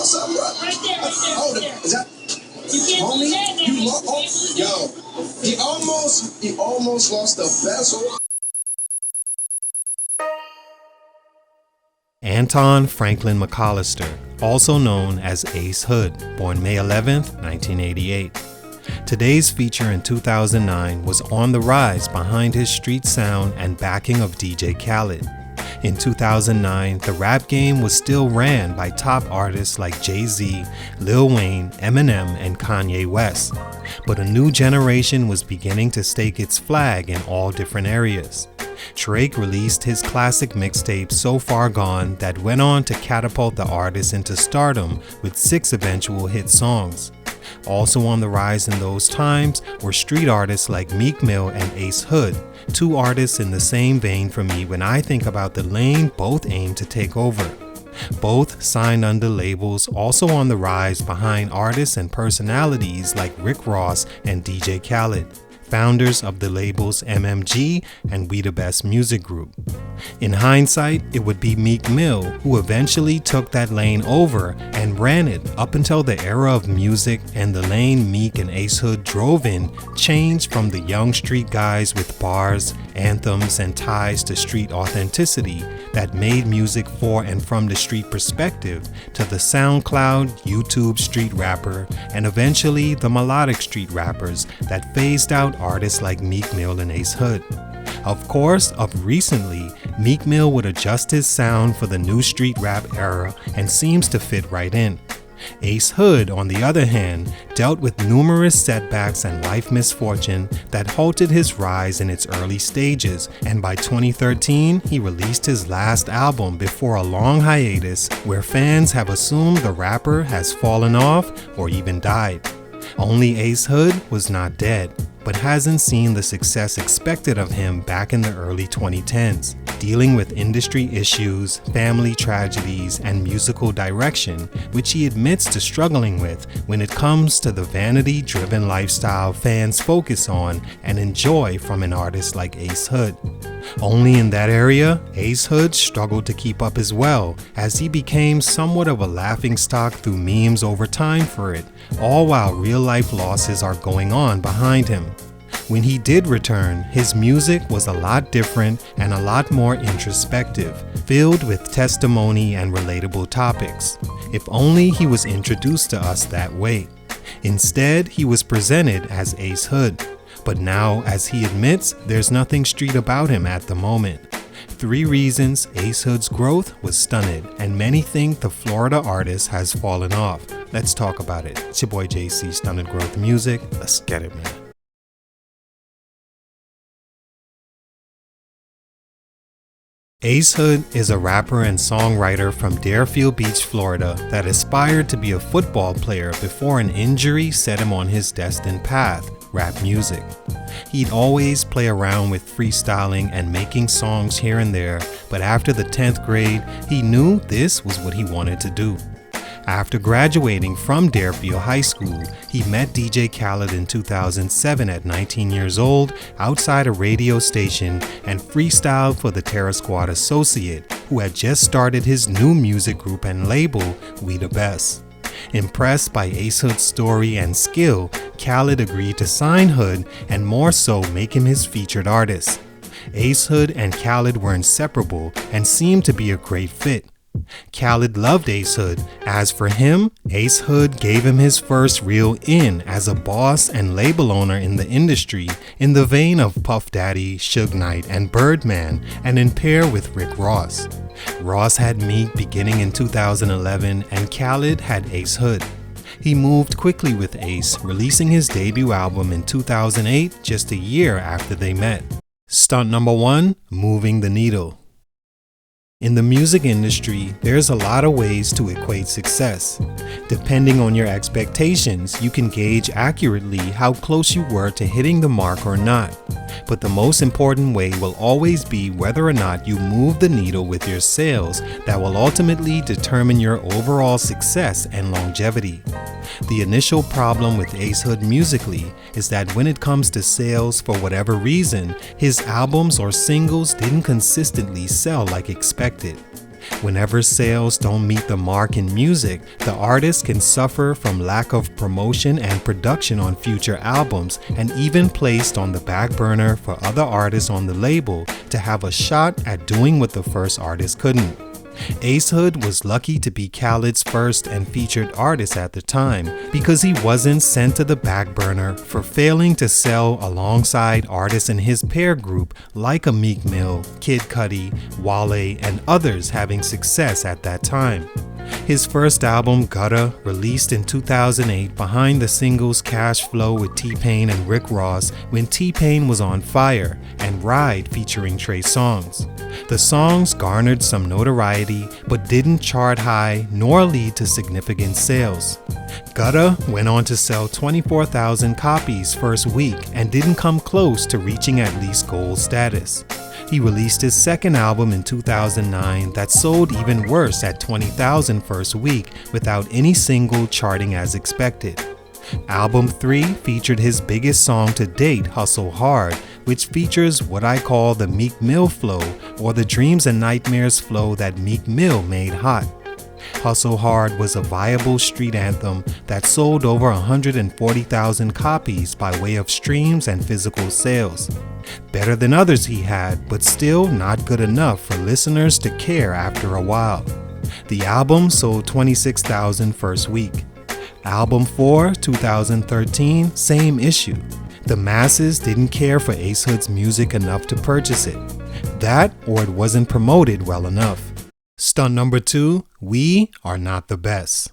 about something, bro? Right there, Hold it. Is that You can't homie? lose that. You yo, he almost lost the bezel. Anton Franklin McCollister, also known as Ace Hood, born May 11, 1988. Today's feature in 2009 was on the rise behind his street sound and backing of DJ Khaled. In 2009, the rap game was still ran by top artists like Jay-Z, Lil Wayne, Eminem, and Kanye West. But a new generation was beginning to stake its flag in all different areas. Drake released his classic mixtape So Far Gone that went on to catapult the artist into stardom with 6 eventual hit songs. Also on the rise in those times were street artists like Meek Mill and Ace Hood, 2 artists in the same vein for me when I think about the lane both aim to take over. Both signed under labels also on the rise behind artists and personalities like Rick Ross and DJ Khaled, founders of the labels MMG and We The Best Music Group. In hindsight, it would be Meek Mill who eventually took that lane over and ran it up until the era of music and the lane Meek and Ace Hood drove in changed from the young street guys with bars, anthems, and ties to street authenticity that made music for and from the street perspective to the SoundCloud, YouTube street rapper, and eventually the melodic street rappers that phased out artists like Meek Mill and Ace Hood. Of course, of recently, Meek Mill would adjust his sound for the new street rap era and seems to fit right in. Ace Hood, on the other hand, dealt with numerous setbacks and life misfortune that halted his rise in its early stages, and by 2013, he released his last album before a long hiatus where fans have assumed the rapper has fallen off or even died. Only Ace Hood was not dead, but hasn't seen the success expected of him back in the early 2010s, dealing with industry issues, family tragedies, and musical direction, which he admits to struggling with when it comes to the vanity-driven lifestyle fans focus on and enjoy from an artist like Ace Hood. Only in that area, Ace Hood struggled to keep up as well, as he became somewhat of a laughingstock through memes over time for it, all while real-life losses are going on behind him. When he did return, his music was a lot different and a lot more introspective, filled with testimony and relatable topics. If only he was introduced to us that way. Instead, he was presented as Ace Hood. But now, as he admits, there's nothing street about him at the moment. 3 reasons Ace Hood's growth was stunted, and many think the Florida artist has fallen off. Let's talk about it. It's your boy JC, Stunted Growth Music. Let's get it, man. Ace Hood is a rapper and songwriter from Deerfield Beach, Florida that aspired to be a football player before an injury set him on his destined path, rap music. He'd always play around with freestyling and making songs here and there, but after the 10th grade, he knew this was what he wanted to do. After graduating from Deerfield High School, he met DJ Khaled in 2007 at 19 years old outside a radio station and freestyled for the Terror Squad associate, who had just started his new music group and label, We The Best. Impressed by Ace Hood's story and skill, Khaled agreed to sign Hood and more so make him his featured artist. Ace Hood and Khaled were inseparable and seemed to be a great fit. Khaled loved Ace Hood. As for him, Ace Hood gave him his first real in as a boss and label owner in the industry, in the vein of Puff Daddy, Suge Knight, and Birdman, and in pair with Rick Ross. Ross had Meek beginning in 2011, and Khaled had Ace Hood. He moved quickly with Ace, releasing his debut album in 2008, just a year after they met. Stunt Number 1, Moving the Needle. In the music industry, there's a lot of ways to equate success. Depending on your expectations, you can gauge accurately how close you were to hitting the mark or not. But the most important way will always be whether or not you move the needle with your sales that will ultimately determine your overall success and longevity. The initial problem with Ace Hood musically is that when it comes to sales, for whatever reason, his albums or singles didn't consistently sell like expected. Whenever sales don't meet the mark in music, the artist can suffer from lack of promotion and production on future albums, and even placed on the back burner for other artists on the label to have a shot at doing what the first artist couldn't. Ace Hood was lucky to be Khaled's first and featured artist at the time because he wasn't sent to the back burner for failing to sell alongside artists in his peer group like a Meek Mill, Kid Cudi, Wale, and others having success at that time. His first album, Gutter, released in 2008 behind the singles Cash Flow with T-Pain and Rick Ross when T-Pain was on fire, and Ride featuring Trey Songz. The songs garnered some notoriety but didn't chart high nor lead to significant sales. Gutter went on to sell 24,000 copies first week and didn't come close to reaching at least gold status. He released his second album in 2009 that sold even worse at 20,000 first week without any single charting as expected. Album 3 featured his biggest song to date, Hustle Hard, which features what I call the Meek Mill flow, or the dreams and nightmares flow that Meek Mill made hot. Hustle Hard was a viable street anthem that sold over 140,000 copies by way of streams and physical sales. Better than others he had, but still not good enough for listeners to care after a while. The album sold 26,000 first week. Album 4, 2013, same issue. The masses didn't care for Ace Hood's music enough to purchase it. That, or it wasn't promoted well enough. Stunt number 2, We Are Not the Best.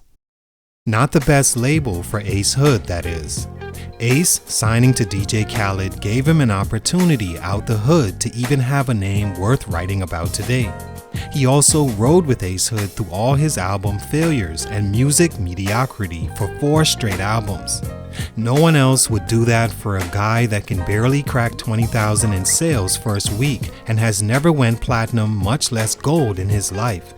Not the best label for Ace Hood, that is. Ace signing to DJ Khaled gave him an opportunity out the hood to even have a name worth writing about today. He also rode with Ace Hood through all his album failures and music mediocrity for 4 straight albums. No one else would do that for a guy that can barely crack 20,000 in sales first week and has never went platinum, much less gold in his life.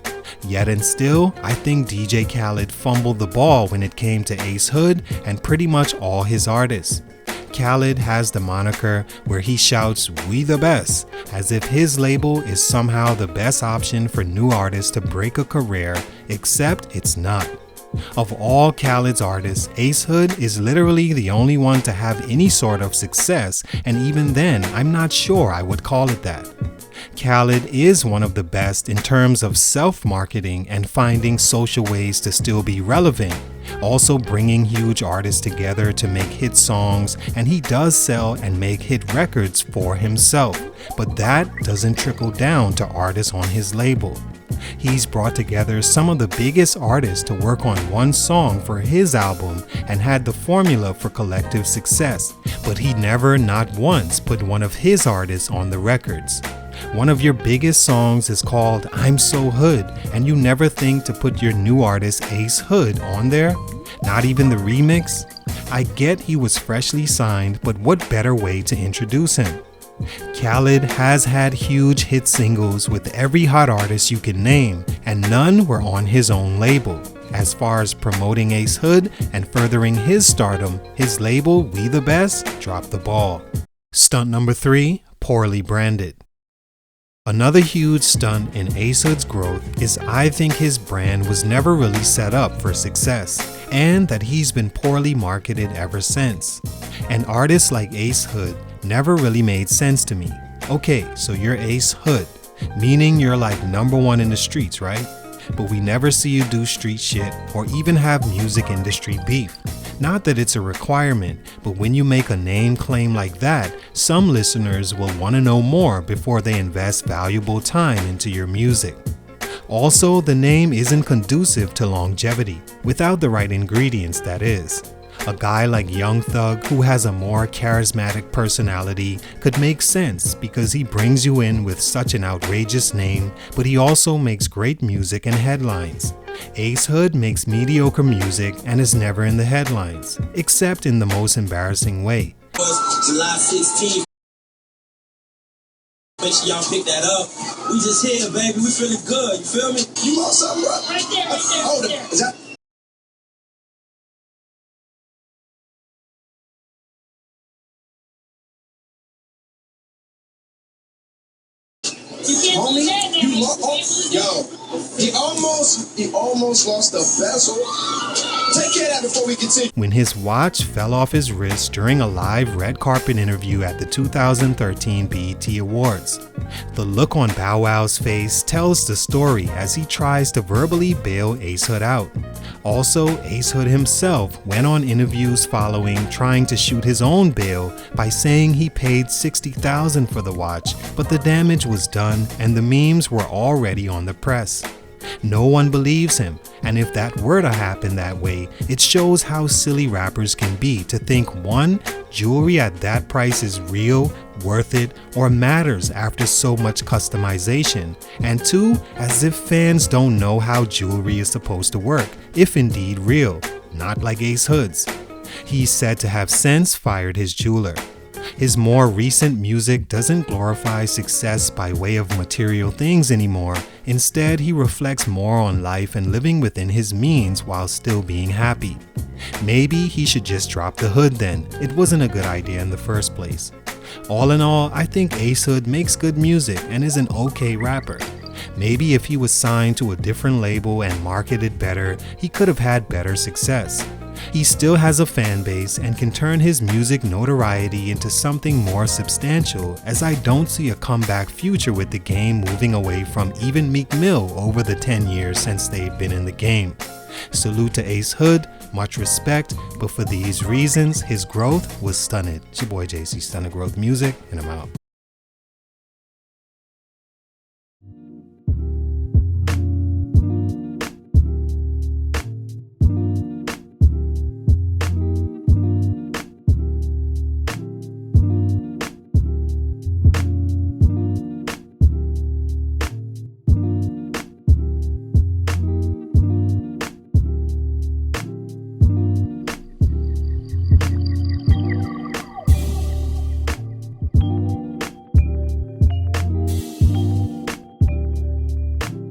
Yet and still, I think DJ Khaled fumbled the ball when it came to Ace Hood and pretty much all his artists. Khaled has the moniker where he shouts, "We the best," as if his label is somehow the best option for new artists to break a career, except it's not. Of all Khaled's artists, Ace Hood is literally the only one to have any sort of success, and even then, I'm not sure I would call it that. Khaled is one of the best in terms of self-marketing and finding social ways to still be relevant, also bringing huge artists together to make hit songs, and he does sell and make hit records for himself, but that doesn't trickle down to artists on his label. He's brought together some of the biggest artists to work on one song for his album and had the formula for collective success, but he never, not once, put one of his artists on the records. One of your biggest songs is called I'm So Hood, and you never think to put your new artist Ace Hood on there? Not even the remix? I get he was freshly signed, but what better way to introduce him? Khaled has had huge hit singles with every hot artist you can name, and none were on his own label. As far as promoting Ace Hood and furthering his stardom, his label, We The Best, dropped the ball. Stunt number 3, poorly branded. Another huge stunt in Ace Hood's growth is I think his brand was never really set up for success, and that he's been poorly marketed ever since. And artists like Ace Hood never really made sense to me. Okay, so you're Ace Hood, meaning you're like #1 in the streets, right? But we never see you do street shit or even have music industry beef. Not that it's a requirement, but when you make a name claim like that, some listeners will want to know more before they invest valuable time into your music. Also, the name isn't conducive to longevity, without the right ingredients, that is. A guy like Young Thug, who has a more charismatic personality, could make sense because he brings you in with such an outrageous name, but he also makes great music and headlines. Ace Hood makes mediocre music and is never in the headlines, except in the most embarrassing way. July 16th. Make sure y'all pick that up. We just here, baby. We feeling good. You feel me? You want something, bro? Right there, right there. Hold it. Is that? Homie, you yo. He almost lost the bezel. Take care of that before we continue. When his watch fell off his wrist during a live red carpet interview at the 2013 BET Awards. The look on Bow Wow's face tells the story as he tries to verbally bail Ace Hood out. Also, Ace Hood himself went on interviews following trying to shoot his own bail by saying he paid $60,000 for the watch, but the damage was done and the memes were already on the press. No one believes him, and if that were to happen that way, it shows how silly rappers can be to think 1. Jewelry at that price is real, worth it, or matters after so much customization, and 2. As if fans don't know how jewelry is supposed to work, if indeed real, not like Ace Hood's. He's said to have since fired his jeweler. His more recent music doesn't glorify success by way of material things anymore. Instead, he reflects more on life and living within his means while still being happy. Maybe he should just drop the hood then. It wasn't a good idea in the first place. All in all, I think Ace Hood makes good music and is an okay rapper. Maybe if he was signed to a different label and marketed better, he could have had better success. He still has a fan base and can turn his music notoriety into something more substantial, as I don't see a comeback future with the game moving away from even Meek Mill over the 10 years since they've been in the game. Salute to Ace Hood, much respect, but for these reasons, his growth was stunted. It's your boy JC, Stunted Growth Music, and I'm out.